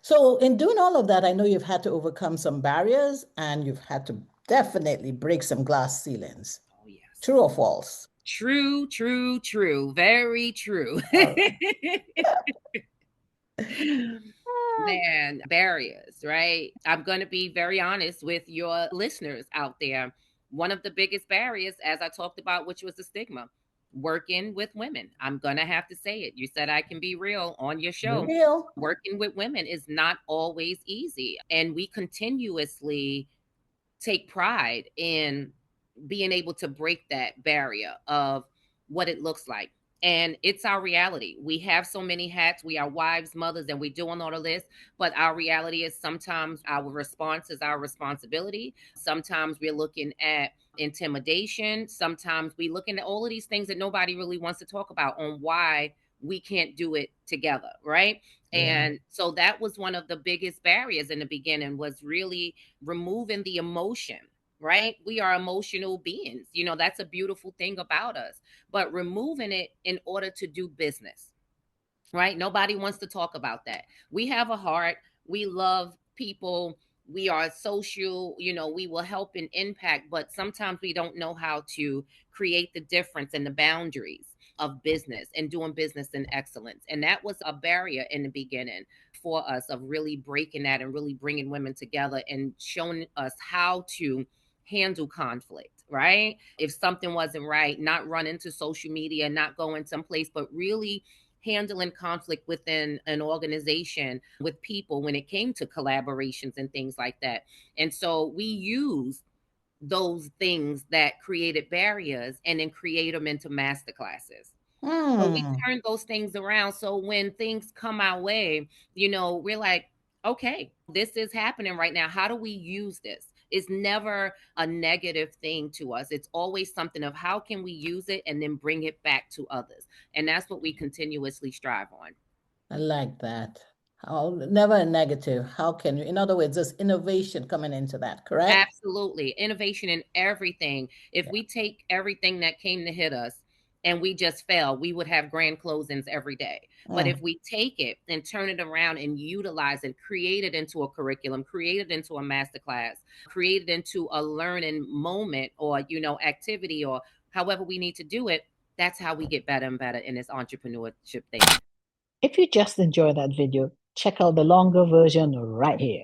So in doing all of that, I know you've had to overcome some barriers and you've had to definitely break some glass ceilings. Oh, yes. True or false? True, true, true. Very true. All right. Man, barriers, right? I'm going to be very honest with your listeners out there. One of the biggest barriers, as I talked about, which was the stigma, working with women. I'm going to have to say it. You said I can be real on your Be show. real. Working with women is not always easy. And we continuously take pride in being able to break that barrier of what it looks like. And it's our reality. We have so many hats. We are wives, mothers, and we're doing all of this. But our reality is sometimes our response is our responsibility. Sometimes we're looking at intimidation. Sometimes we're looking at all of these things that nobody really wants to talk about on why we can't do it together, right? Yeah. And so that was one of the biggest barriers in the beginning, was really removing the emotion, right? We are emotional beings. That's a beautiful thing about us, but removing it in order to do business, right? Nobody wants to talk about that. We have a heart. We love people. We are social, we will help and impact, but sometimes we don't know how to create the difference and the boundaries of business and doing business in excellence. And that was a barrier in the beginning for us, of really breaking that and really bringing women together and showing us how to handle conflict, right? If something wasn't right, not run into social media, not going someplace, but really handling conflict within an organization with people when it came to collaborations and things like that. And so we use those things that created barriers and then create them into masterclasses. So we Hmm. turn those things around. So when things come our way, we're like, okay, this is happening right now. How do we use this? It's never a negative thing to us. It's always something of how can we use it and then bring it back to others. And that's what we continuously strive on. I like that. How, never a negative. How can you, in other words, there's innovation coming into that, correct? Absolutely. Innovation in everything. If Yeah. we take everything that came to hit us and we just fell, we would have grand closings every day. But if Mm. we take it and turn it around and utilize it, create it into a curriculum, create it into a masterclass, create it into a learning moment or, activity, or however we need to do it, that's how we get better and better in this entrepreneurship thing. If you just enjoyed that video, check out the longer version right here.